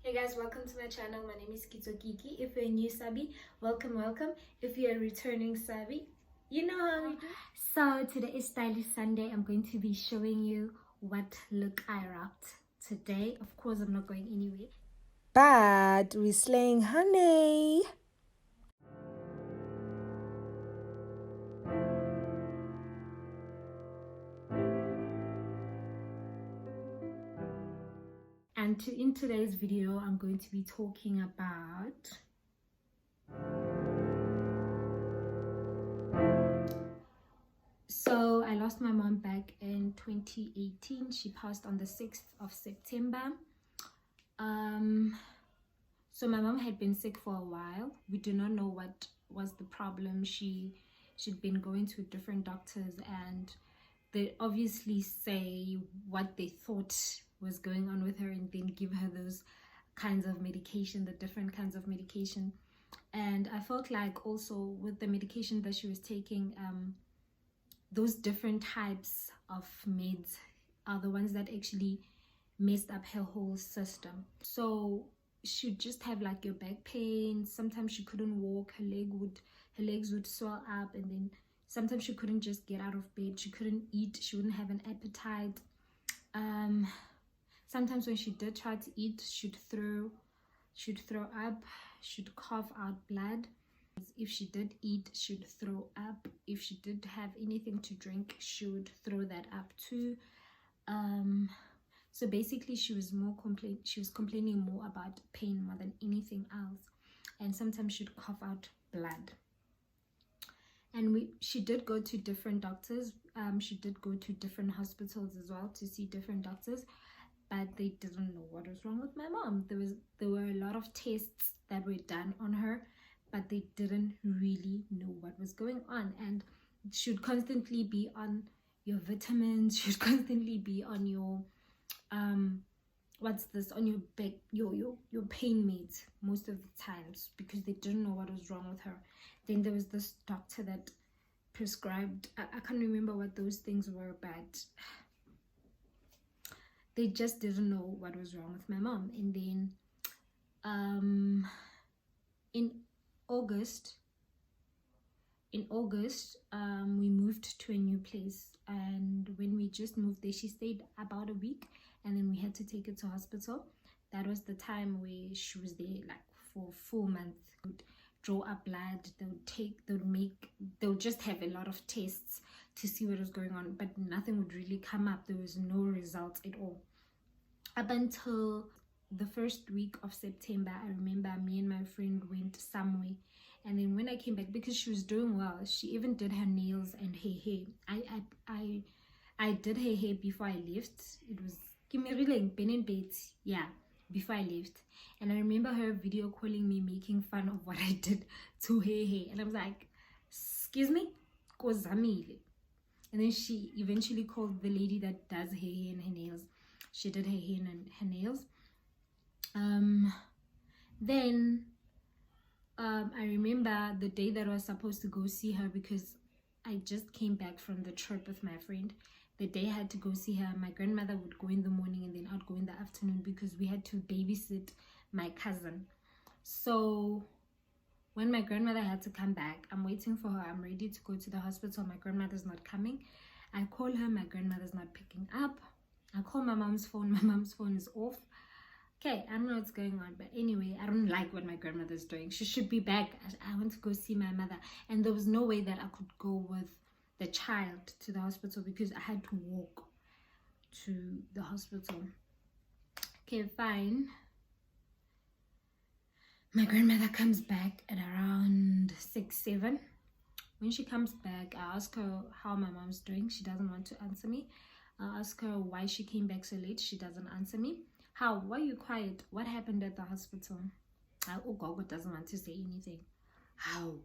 Hey guys, welcome to my channel. My name is Kito Kiki. If you're a new Sabi, welcome. If you're a returning Sabi, you know how we do. So today is Stylish Sunday. I'm going to be showing you what look I rocked today. Of course, I'm not going anywhere, but we're slaying, honey. and in today's video I'm going to be talking about so I lost my mom back in 2018. She passed on the 6th of September. So my mom had been sick for a while. We do not know what was the problem. She'd been going to different doctors, and they obviously say what they thought was going on with her and then give her those kinds of medication, the different kinds of medication. And I felt like also with the medication that she was taking, those different types of meds are the ones that actually messed up her whole system. So she'd just have like your back pain. Sometimes she couldn't walk, her legs would swell up, and then sometimes she couldn't just get out of bed. She couldn't eat, she wouldn't have an appetite. Sometimes when she did try to eat, she'd throw up, she'd cough out blood. If she did eat, she'd throw up. If she did have anything to drink, she would throw that up too. So basically she was complaining more about pain more than anything else. And sometimes she'd cough out blood. And she did go to different doctors. She did go to different hospitals as well to see different doctors, but they didn't know what was wrong with my mom. There were a lot of tests that were done on her, but they didn't really know what was going on. And should constantly be on your vitamins, should constantly be on your on your back, your pain meds most of the times, because they didn't know what was wrong with her. Then there was this doctor that prescribed, I can't remember what those things were, but they just didn't know what was wrong with my mom. And then in August, we moved to a new place, and when we just moved there, she stayed about a week, and then we had to take her to hospital. That was the time where she was there like for 4 months. They would draw up blood, they would just have a lot of tests to see what was going on, but nothing would really come up. There was no results at all up until the first week of September. I remember me and my friend went somewhere, and then when I came back, because she was doing well, she even did her nails and her hair. I did her hair before I left. It was before I left. And I remember her video calling me, making fun of what I did to her hair, and I was like, excuse me, kozamile. And then she eventually called the lady that does her hair and her nails. She did her hair and her nails. Then I remember the day that I was supposed to go see her, because I just came back from the trip with my friend. The day I had to go see her, my grandmother would go in the morning and then I'd go in the afternoon, because we had to babysit my cousin. So when my grandmother had to come back, I'm waiting for her, I'm ready to go to the hospital. My grandmother's not coming. I call her, my grandmother's not picking up. I call my mom's phone, my mom's phone is off. Okay, I don't know what's going on, but anyway, I don't like what my grandmother's doing. She should be back. I want to go see my mother, and there was no way that I could go with the child to the hospital, because I had to walk to the hospital. Okay, fine. My grandmother comes back at around 6-7. When she comes back, I ask her how my mom's doing. She doesn't want to answer me. I ask her why she came back so late. She doesn't answer me. How? Why are you quiet? What happened at the hospital? Gogo doesn't want to say anything. How?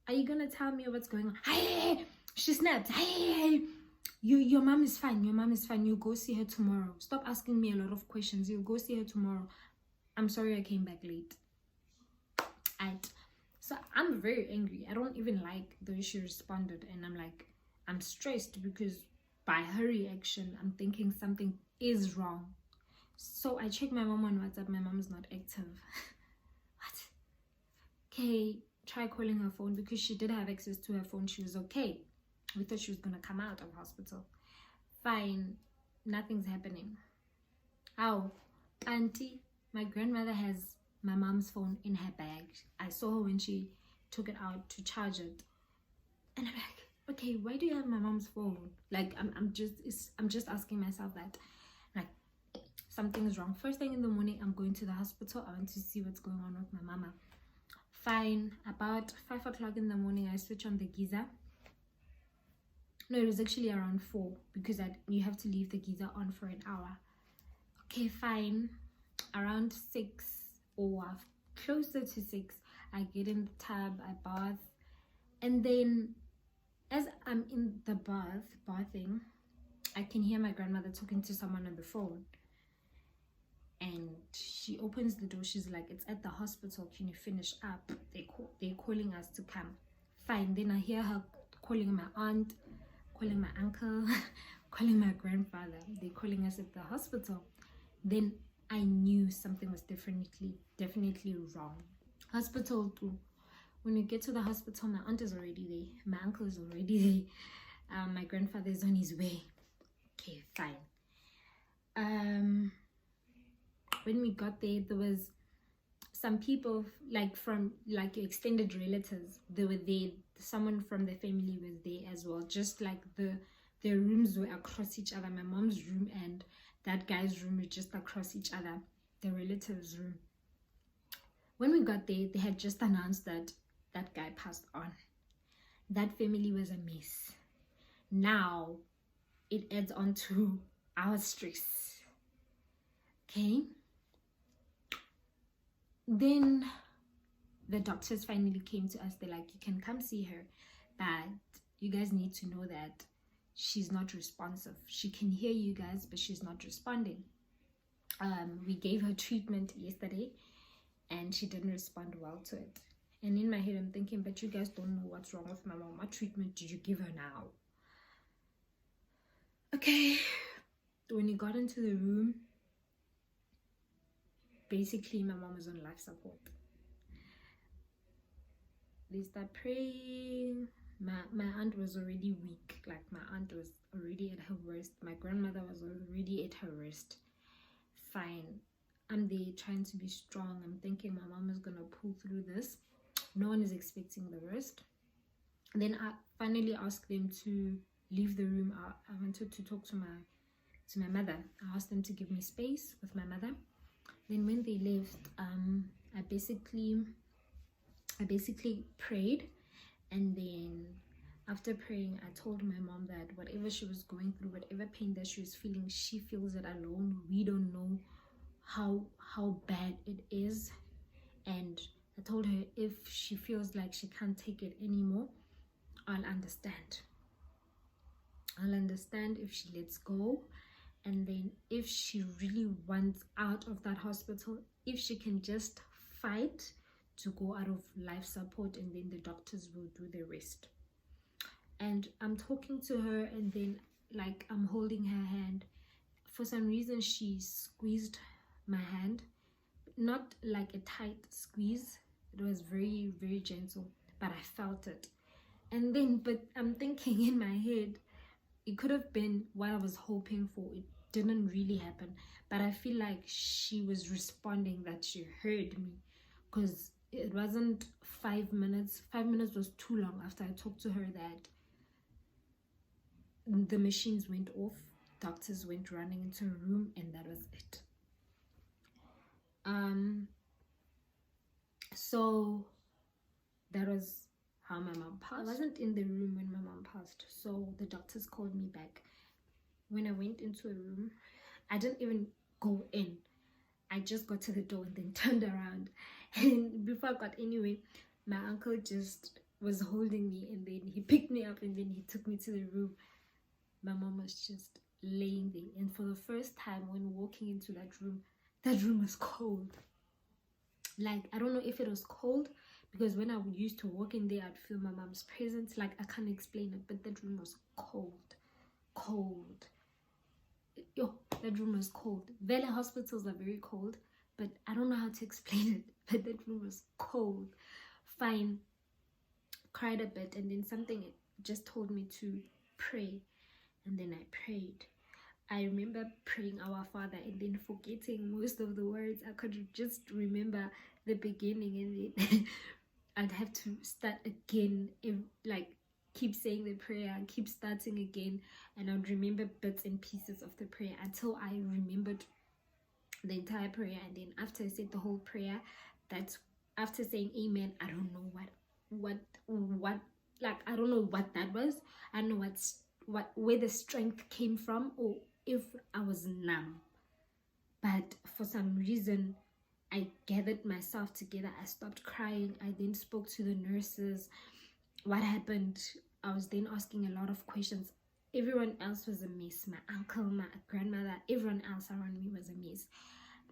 Are you gonna tell me what's going on? Hey! She snapped. Hey! Your mom is fine. Your mom is fine. You go see her tomorrow. Stop asking me a lot of questions. You'll go see her tomorrow. I'm sorry I came back late. So I'm very angry. I don't even like the way she responded, and I'm stressed, because by her reaction, I'm thinking something is wrong. So I checked my mom on WhatsApp. My mom's not active. What? Okay, try calling her phone because she did have access to her phone. She was okay. We thought she was gonna come out of hospital. Fine, nothing's happening. How? Auntie, my grandmother has my mom's phone in her bag. I saw her when she took it out to charge it. And I'm like, okay, why do you have my mom's phone? Like, I'm just asking myself that. Like, something's wrong. First thing in the morning, I'm going to the hospital. I want to see what's going on with my mama. Fine, about 5 o'clock in the morning, I switch on the geyser. No, it was actually around 4 because you have to leave the geyser on for an hour. Okay, fine. Around 6 or closer to 6, I get in the tub, I bath, and then as I'm in the bathing, I can hear my grandmother talking to someone on the phone. And she opens the door. She's like, it's at the hospital. Can you finish up? They're calling us to come. Fine. Then I hear her calling my aunt, calling my uncle, calling my grandfather. They're calling us at the hospital. Then I knew something was definitely wrong. Hospital too. When we get to the hospital, my aunt is already there. My uncle is already there. My grandfather is on his way. Okay, fine. When we got there, there was some people from your extended relatives. They were there. Someone from the family was there as well. Just like the rooms were across each other. My mom's room and that guy's room were just across each other. The relative's room. When we got there, they had just announced that that guy passed on. That family was a mess. Now it adds on to our stress. Okay. Then the doctors finally came to us. They're like, you can come see her, but you guys need to know that she's not responsive. She can hear you guys, but she's not responding. We gave her treatment yesterday and she didn't respond well to it. And in my head, I'm thinking, but you guys don't know what's wrong with my mom. What treatment did you give her now? Okay. When you got into the room, basically my mom was on life support. They start praying. My aunt was already weak. Like, my aunt was already at her worst. My grandmother was already at her worst. Fine. I'm there trying to be strong. I'm thinking my mom is gonna pull through this. No one is expecting the worst. Then I finally asked them to leave the room. I wanted to talk to my mother. I asked them to give me space with my mother. Then when they left, I basically prayed, and then after praying, I told my mom that whatever she was going through, whatever pain that she was feeling, she feels it alone. We don't know how bad it is. And I told her if she feels like she can't take it anymore, I'll understand. I'll understand if she lets go. And then if she really wants out of that hospital, if she can just fight to go out of life support, and then the doctors will do the rest. And I'm talking to her, and then like I'm holding her hand. For some reason, she squeezed my hand, not like a tight squeeze. It was very, very gentle, but I felt it. And then, but I'm thinking in my head, it could have been what I was hoping for. It didn't really happen, but I feel like she was responding, that she heard me, because it wasn't 5 minutes. 5 minutes was too long after I talked to her that the machines went off, doctors went running into a room, and that was it. So that was how my mom passed. I wasn't in the room when my mom passed, so the doctors called me back. When I went into a room, I didn't even go in. I just got to the door and then turned around. And before I got anywhere, my uncle just was holding me, and then he picked me up and then he took me to the room. My mom was just laying there. And for the first time when walking into that room was cold. Like, I don't know if it was cold, because when I used to walk in there, I'd feel my mom's presence. Like, I can't explain it, but that room was cold. yo, that room was cold. Vele hospitals are very cold, but I don't know how to explain it. But that room was cold. Fine. Cried a bit, and then something just told me to pray, and then I prayed. I remember praying Our Father and then forgetting most of the words. I could just remember the beginning, and then I'd have to start again, like keep saying the prayer, keep starting again, and I'd remember bits and pieces of the prayer until I remembered the entire prayer. And then after I said the whole prayer, that's after saying amen, I don't know what like I don't know what that was. I don't know where the strength came from, or if I was numb. But for some reason I gathered myself together. I stopped crying. I then spoke to the nurses. What happened? I was then asking a lot of questions. Everyone else was a mess. My uncle, my grandmother, everyone else around me was a mess.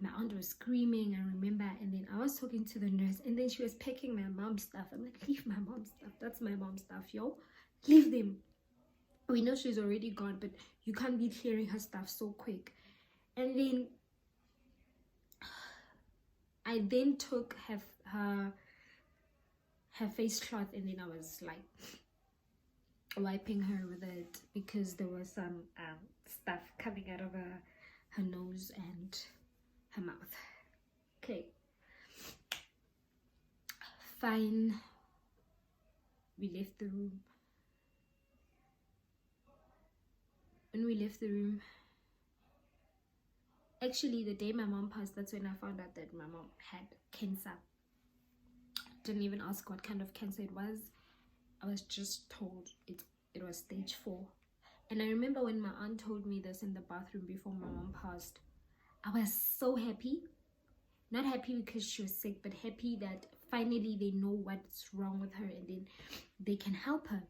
My aunt was screaming, I remember, and then I was talking to the nurse, and then she was packing my mom's stuff. I'm like, leave my mom's stuff. That's my mom's stuff, yo. Leave them. We know she's already gone, but you can't be clearing her stuff so quick. And then I then took her face cloth, and then I was like wiping her with it because there was some stuff coming out of her nose and her mouth. Okay, fine. We left the room. When we left the room, actually the day my mom passed, that's when I found out that my mom had cancer. Didn't even ask what kind of cancer it was. I was just told it was stage 4. And I remember when my aunt told me this in the bathroom before my mom passed, I was so happy. Not happy because she was sick, but happy that finally they know what's wrong with her and then they can help her.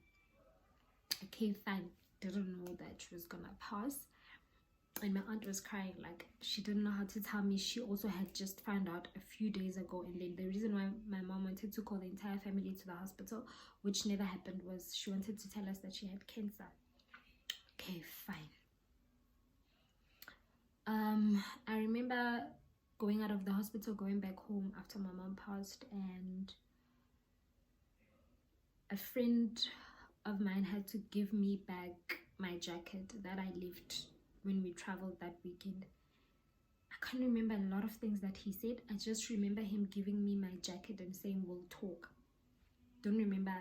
Okay, fine. Didn't know that she was gonna pass. And my aunt was crying, like she didn't know how to tell me. She also had just found out a few days ago, and then the reason why my mom wanted to call the entire family to the hospital, which never happened, was she wanted to tell us that she had cancer. Okay, fine. I remember going out of the hospital, going back home after my mom passed, and a friend of mine had to give me back my jacket that I left when we traveled that weekend. I can't remember a lot of things that he said. I just remember him giving me my jacket and saying we'll talk. Don't remember,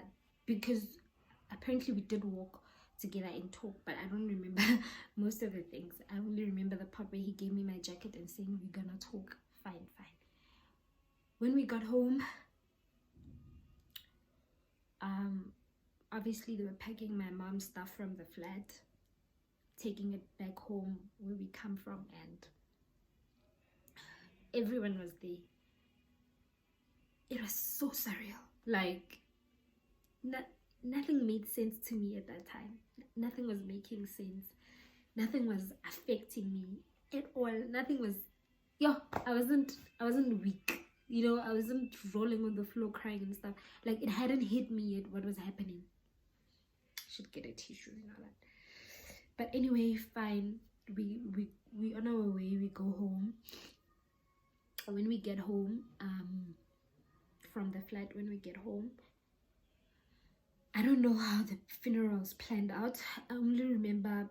because apparently we did walk together and talk, but I don't remember most of the things. I only remember the part where he gave me my jacket and saying we're gonna talk. Fine. When we got home, obviously they were packing my mom's stuff from the flat, taking it back home where we come from, and everyone was there. It was so surreal. Like nothing made sense to me at that time. Nothing was making sense. Nothing was affecting me at all. Nothing was, I wasn't weak, I wasn't rolling on the floor crying and stuff. Like, it hadn't hit me yet what was happening. Should get a tissue and all that. But anyway, fine. We on our way, we go home. When we get home, from the flat, when we get home, I don't know how the funeral was planned out. I only remember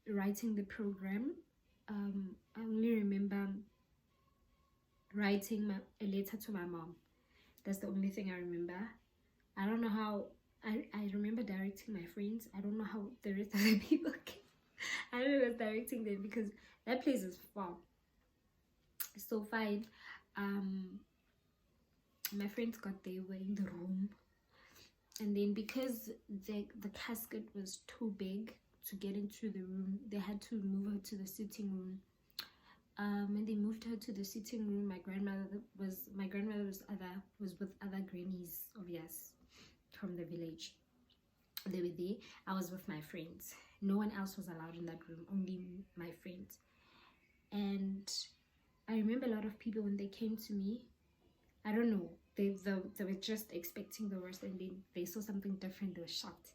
writing the program. I only remember writing a letter to my mom. That's the only thing I remember. I don't know how. I remember directing my friends. I don't know how the rest of the people came. I don't know, I was directing them because that place is far. So fine. My friends got there, were in the room, and then because the casket was too big to get into the room, they had to move her to the sitting room. When they moved her to the sitting room, my grandmother was with other grannies, obvious, from the village. They were there. I was with my friends. No one else was allowed in that room, only my friends. And I remember a lot of people, when they came to me, I don't know, they were just expecting the worst, and then they saw something different. They were shocked.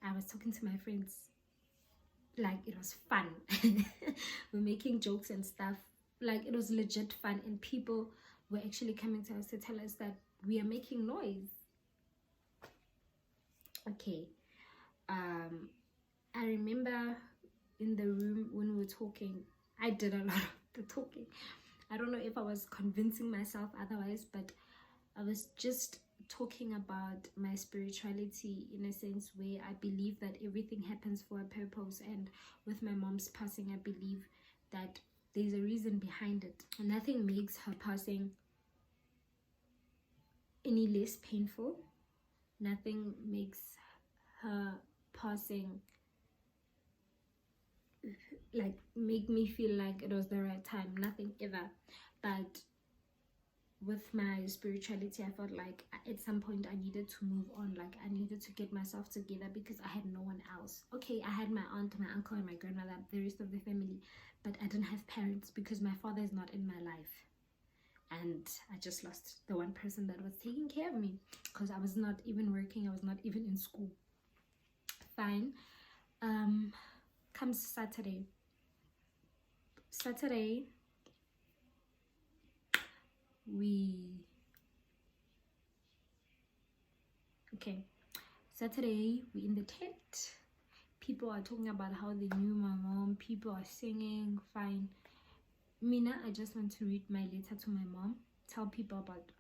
I was talking to my friends, like it was fun. We're making jokes and stuff. Like it was legit fun, and people were actually coming to us to tell us that we are making noise. Okay. I remember in the room when we were talking, I did a lot of the talking. I don't know if I was convincing myself otherwise, but I was just talking about my spirituality in a sense where I believe that everything happens for a purpose, and with my mom's passing, I believe that there's a reason behind it. Nothing makes her passing any less painful. Nothing makes her passing like make me feel like it was the right time. Nothing ever. But with my spirituality, I felt like at some point I needed to move on. Like I needed to get myself together because I had no one else. Okay, I had my aunt, my uncle, and my grandmother, the rest of the family, but I didn't have parents because my father is not in my life. And I just lost the one person that was taking care of me because I was not even working. I was not even in school. Fine. Comes Saturday, Saturday we in the tent. People are talking about how they knew my mom. People are singing. Fine. Mina, I just want to read my letter to my mom. Tell people about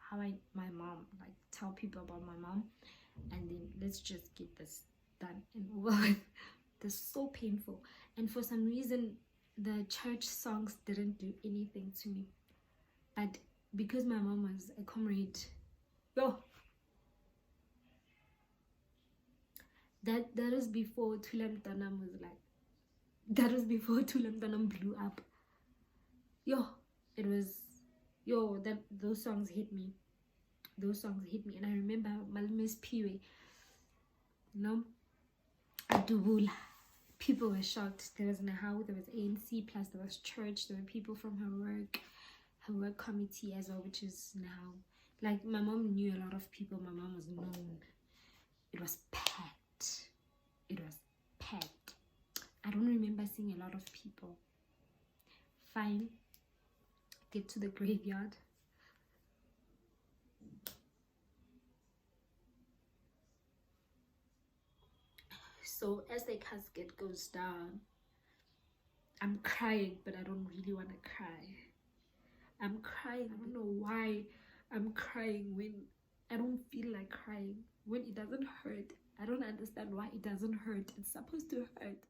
tell people about my mom, and then let's just get this done and over with. This is so painful, and for some reason the church songs didn't do anything to me, but because my mom was a comrade, that was before Thulam Tanam was like, that was before Thulam Tanam blew up. It was that those songs hit me. And I remember Malmes Piwe, Adubula. People were shocked. There was Nahau, there was ANC, plus there was church, there were people from her work committee as well, which is Nahau. Like my mom knew a lot of people. My mom was known. It was packed. I don't remember seeing a lot of people. Fine. Get to the graveyard. So as the casket goes down, I'm crying, but I don't really want to cry. I'm crying. I don't know why I'm crying when I don't feel like crying. When it doesn't hurt. I don't understand why it doesn't hurt. It's supposed to hurt.